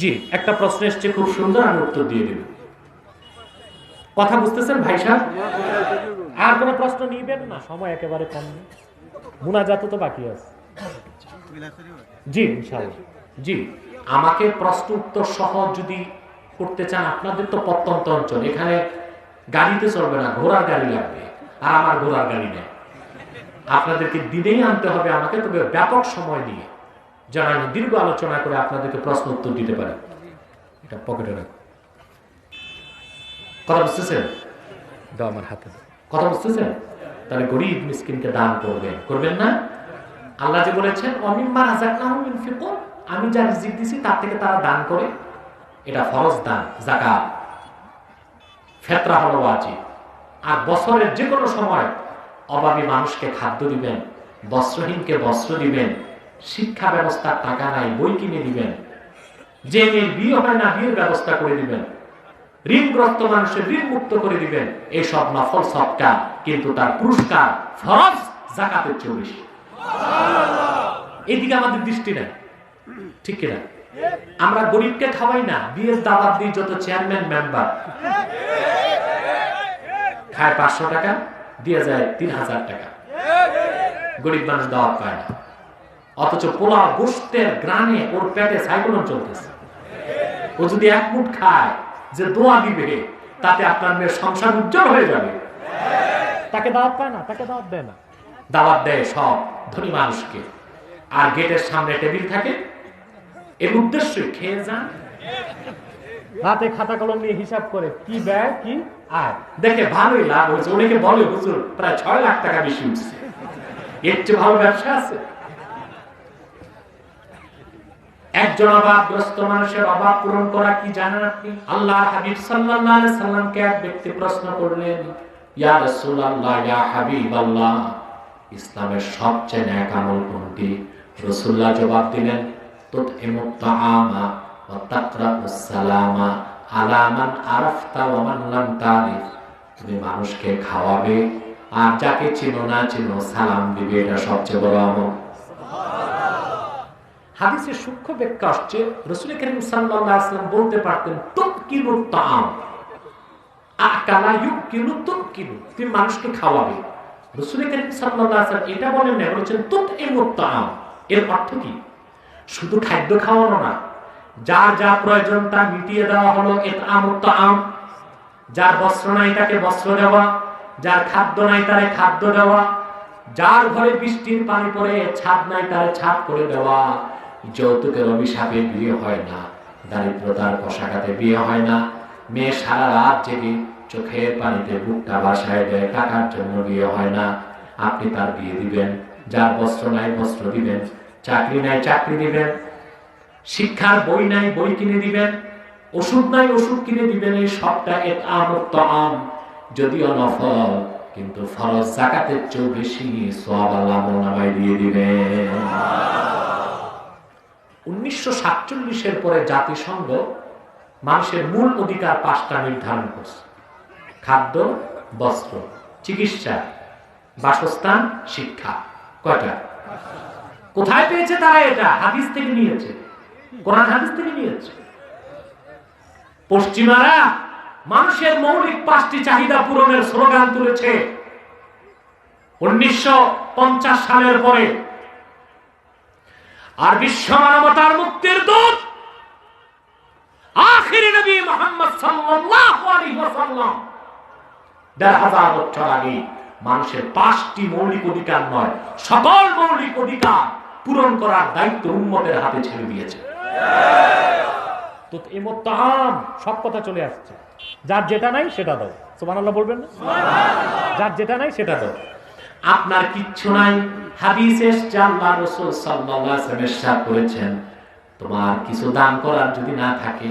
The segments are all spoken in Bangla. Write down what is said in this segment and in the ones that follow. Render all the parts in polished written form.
জি, একটা প্রশ্ন এসছে, খুব সুন্দর, আমি উত্তর দিয়ে দেব। কথা বুঝতেছেন ভাই সাহেব? আর কোনো প্রশ্ন নিবেন না, সময় একেবারে কম নেই, মুনাজাত তো বাকি আছে। জি ইনশাআল্লাহ। জি, আমাকে প্রশ্ন উত্তর সহ যদি করতে চান, আপনাদের তো প্রত্যন্ত অঞ্চল, এখানে গাড়িতে চলবে না, ঘোড়ার গাড়ি লাগবে, আর আমার ঘোড়ার গাড়ি নেই। আপনাদেরকে দিনেই আনতে হবে আমাকে, তবে ব্যাপক সময় দিয়ে, যেন আমি দীর্ঘ আলোচনা করে আপনাদেরকে প্রশ্ন উত্তর দিতে পারি। এটা পকেটে রাখো। কথা বুঝতেছেন? দাও আমার হাতে। কথা বুঝতেছেন? তাহলে গরিব মিসকিনকে দান করবেন, করবেন না? আল্লাহ যে বলেছেন অমিম্মা রাযাকনাহুম ইউনফিকুন, আমি যা রিজিক দিছি তার থেকে তারা দান করে। এটা ফরজ দান, যাকাত। ফিতরা হলো ওয়াজিব। আর বছরের যে কোনো সময় অভাবী মানুষকে খাদ্য দিবেন, বস্ত্রহীনকে বস্ত্র দিবেন, শিক্ষা ব্যবস্থার টাকা নাই, বই কিনে দিবেন, যে মেয়ের বিয়ে হয় না বিয়ের ব্যবস্থা করে দিবেন, ঋণগ্রস্ত মানুষের ঋণ মুক্ত করে দিবেন। এইসব নফল সদকা, কিন্তু তার পুরস্কার ফরজ যাকাতের চেয়ে বেশি। এইদিকে আমাদের দৃষ্টি নেই, ঠিক কিনা? আমরা গরিবকে খাওয়াই না, বিয়ের দাওয়াত দিই যত চেয়ারম্যান মেম্বার, খায় 500 টাকা, দিয়ে যায় 3000 টাকা, গরিব মানুষ দাওয়াত পায় না। অথচ পোলাও গোশতের গ্রানে ওর পেটে সাইক্লোন চলতেছে। ও যদি এক মুঠ খায়, যে দোয়া দিবে, তাতে আপনার মেয়ের সংসার উজ্জ্বল হয়ে যাবে। তাকে দাওয়াত পায় না, তাকে দাওয়াত দেয় না। দাওয়াত দেয় সব ধনী মানুষকে। আর গেটের সামনে টেবিল থাকে, এর উদ্দেশ্য খেয়ে যান, রাতে খাতা কলম নিয়ে হিসাব করে কি ব্যয় কি আয়, দেখে ভালোই লাভ হয়েছে। অনেকে বলে হুজুর প্রায় 6 লাখ টাকা বেশি উঠছে, এর চেয়ে ভালো ব্যবসা আছে? একজন অভাবগ্রস্ত মানুষের অভাব পূরণ করা কি জানেন আপনি? আল্লাহ হাবিব সাল্লাল্লাহু আলাইহি সাল্লামকে এক ব্যক্তি প্রশ্ন করলেন, ইয়া রাসূলুল্লাহ, ইয়া হাবিবাল্লাহ, ইসলামের সবচেয়ে নেক আমল কোনটি? রাসূলুল্লাহ জবাব দিলেন, তুতইমুত তাআমা ওয়া তাকরাউস সালামা আলা মান আরাফতা ওয়া মান লাম তারিফ। তুমি মানুষকে খাওয়াবে, আর যাকে চিনো না চিনো সালাম দিবে, এটা সবচেয়ে বড় আমল। হাদিসের সূক্ষ্ম ব্যাখ্যা আসছে, রাসূল করিম সাল্লাল্লাহু আলাইহি ওয়াসাল্লাম বলতে পারতেন তুকিলুত তাআম, আকালা ইউকিলু তুকিলু, তুমি মানুষকে খাওয়াবে। রাসূল করিম সাল্লাল্লাহু আলাইহি ওয়াসাল্লাম এটা বলেন না, বলেছেন তুতইমুত তাআম। এর অর্থ কি? শুধু খাদ্য খাওয়ানো না, যার যা প্রয়োজন তা মিটিয়ে দেওয়া হলো ইতআমুত তাআম। যার বস্ত্র নাই তাকে বস্ত্র দেওয়া, যার খাদ্য নাই তারে খাদ্য দেওয়া, যার ঘরে বৃষ্টির পানি পড়ে ছাদ নাই তারে ছাদ করে দেওয়া। যৌতুকের অভিশাপে বিয়ে হয় না, দারিদ্রতার পোশাকাতে বিয়ে হয় না, মেয়ে সারা রাত জেগে চোখের পানিতে বুকটা ভাসায় দেয়, টাকার জন্য বিয়ে হয় না। আপনি তার বিয়ে দিবেন, যার বস্ত্র নাই বস্ত্র দিবেন, চাকরি নাই চাকরি দিবেন, শিক্ষার বই নাই বই কিনে দিবেন, ওষুধ নাই ওষুধ কিনে দিবেন। এই সবটা ইতআমুত তাআম, যদিও নফল, কিন্তু ফরজ যাকাতের চেয়ে বেশি সওয়াব আল্লাহ আমলনামায় দিয়ে দিবেন। 1947 পরে জাতিসংঘ মানুষের মূল অধিকার 5টা নির্ধারণ করছে: খাদ্য, বস্ত্র, চিকিৎসা, বাসস্থান, শিক্ষা। কয়টা? কোথায় পেয়েছে তারা? এটা হাদিস থেকে নিয়েছে, কোরআন হাদিস থেকে নিয়েছে। পশ্চিমারা মানুষের মৌলিক 5টি চাহিদা পূরণের স্লোগান তুলেছে 1950 সালের পরে। আর বিশ্ব মানবতার মুক্তির দূত আখিরি নবী মুহাম্মদ সাল্লাল্লাহু আলাইহি ওয়াসাল্লাম 1000 বছর আগে মানুষের 5টি মৌলিক অধিকার নয়, সকল মৌলিক অধিকার পূরণ করার দায়িত্ব উম্মতের হাতে ছেড়ে দিয়েছে। তো ইমত তাআম, সব কথা চলে আসছে। যার যেটা নাই সেটা দাও, সুবহানাল্লাহ বলবেন না? যার যেটা নাই সেটা দাও। আপনার কিচ্ছু নাই, হাদিসে আল্লাহর রাসূল সাল্লাল্লাহু আলাইহি ওয়াসাল্লাম ইরশাদ করেছেন, তোমার কিছু দান করার যদি না থাকে,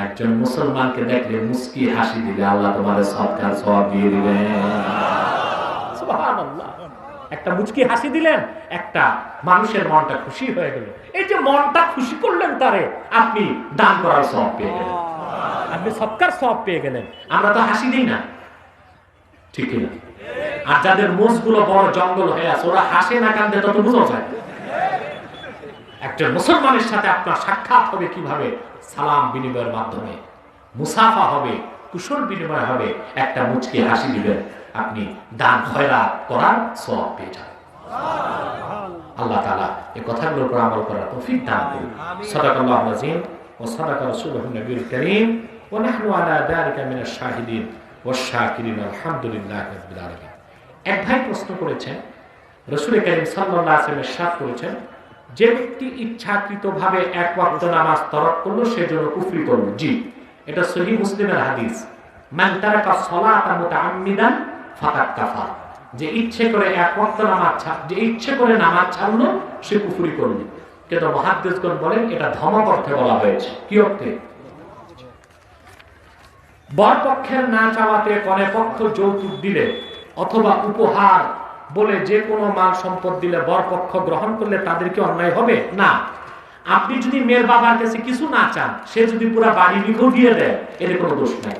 একজন মুসলমানকে দেখলে মুস্কি হাসি দিলে আল্লাহ তোমার সদকার সওয়াব দিয়ে দিবেন। সুবহানাল্লাহ। একটা মুচকি হাসি দিলেন, একটা মানুষের মনটা খুশি হয়ে গেল। এই যে মনটা খুশি করলেন তারে, আপনি দান করার সওয়াব পেয়ে গেলেন, আপনি সদকার সওয়াব পেয়ে গেলেন। আমরা তো হাসি দিই না, ঠিক না? আর যাদের মুখগুলো বড় জঙ্গল হয়ে আছে, ওরা হাসে না কান্দে তত বোঝা যায়। একজন মুসলমানের সাথে আপনার সাক্ষাৎ হবে কিভাবে? সালাম বিনিময়ের মাধ্যমে। মুসাফা হবে, কুশল বিনিময় হবে, একটা মুচকি হাসি দিবেন, আপনি দান খয়রাত করার সওয়াব পেয়ে যাবেন। আল্লাহ তাআলা এই কথাগুলোর উপর আমল করার তৌফিক দান করুন। সাদাকাল্লাহুল আযীম ওয়া সাদাকা রাসূলুহুন নবিয়ুল কারীম ওয়া নাহনু আলা যালিকা মিনাশ শাহিদিন ওয়াশ শাকিরিন আলহামদুলিল্লাহি রাব্বিল আলামিন। এক ভাই প্রশ্ন করেছেন, রাসূল কারীম সাল্লাল্লাহু আলাইহি ওয়াসাল্লাম ইরশাদ করেছেন, যে ব্যক্তি ইচ্ছাকৃতভাবে এক ওয়াক্ত নামাজ তরক করলো সে জন্য কুফরি করলো। জি, এটা সহিহ মুসলিমের হাদিস। মান তারাকা সালাতা মুতাআম্মিদান ফাকাদ কাফার। যে ইচ্ছে করে এক ওয়াক্ত নামাজ যে ইচ্ছে করে নামাজ ছাড়লো সে কুফরি করলো। কিন্তু মুহাদ্দিসগণ বলেন এটা ধমক অর্থে বলা হয়েছে। কি অর্থে? বরপক্ষের না চাওয়াতে কনে পক্ষ যৌতুক দিলে অথবা উপহার বলে যে কোনো মাল সম্পদ দিলে বরপক্ষ গ্রহণ করলে তাদের কি অন্যায় হবে? না। আপনি যদি মেয়ের বাবার কাছে কিছু না চান, সে যদি পুরো বাড়ি লিখেও দিয়ে দেয়, এর কোনো দোষ নাই।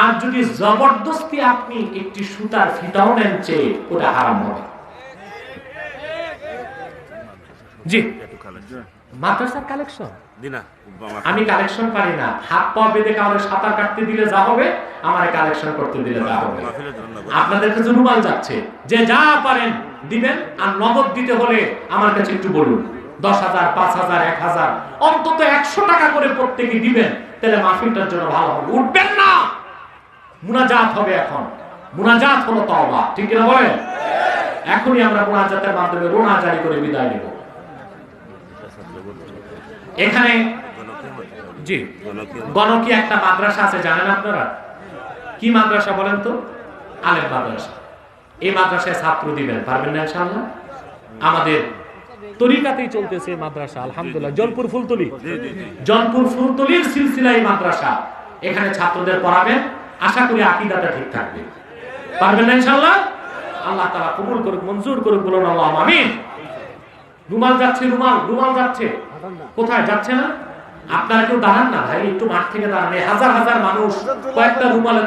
আর যদি জবরদস্তি আপনি একটি সুতার ফিতাও নেন চেয়ে, ওটা হারাম হবে। জি, মাদ্রাসার কালেকশন আমি কালেকশন পারি না। হাত পা বেঁধে কাউকে সাঁতার কাটতে দিলে যা হবে, আমার কালেকশন করতে দিলে যা হবে। আপনাদের কাছে রুমাল যাচ্ছে, যে যা পারেন দিবেন। আর নগদ দিতে হলে আমার কাছে একটু বলুন, 10,000, 5,000, 1,000, অন্তত 100 টাকা করে প্রত্যেকে দিবেন, তাহলে মাহফিলটার জন্য ভালো হবে। উঠবেন না, মুনাজাত হবে। এখন মুনাজাত হলো তওবা, ঠিক কিনা বলেন? এখনই আমরা মুনাজাতের মাধ্যমে রোনা জারি করে বিদায় নেব। এখানে জি গণকি একটা মাদ্রাসা আছে, জানেন আপনারা? কি মাদ্রাসা বলেন তো? আলেম মাদ্রাসা। এই মাদ্রাসায় ছাত্র দিবেন, পারবেন না ইনশাআল্লাহ? আমাদের তরিকাতেই চলতেছে মাদ্রাসা, আলহামদুলিল্লাহ। জনপুর ফুলতলির সিলসিলায় মাদ্রাসা। এখানে ছাত্রদের পড়াবেন, আশা করি আকীদাটা ঠিক থাকবে। পারবেন না ইনশাআল্লাহ? আল্লাহ তাআলা কবুল করুক, মঞ্জুর করুক, বলুন আল্লাহুম্মা আমিন। রুমাল যাচ্ছে, রুমাল যাচ্ছে। কোথায় যাচ্ছে না? আপনারা কেউ দাঁড়ান না ভাই, একটু মাঠ থেকে দাঁড়ান। হাজার হাজার মানুষ কয়েকটা রুমালে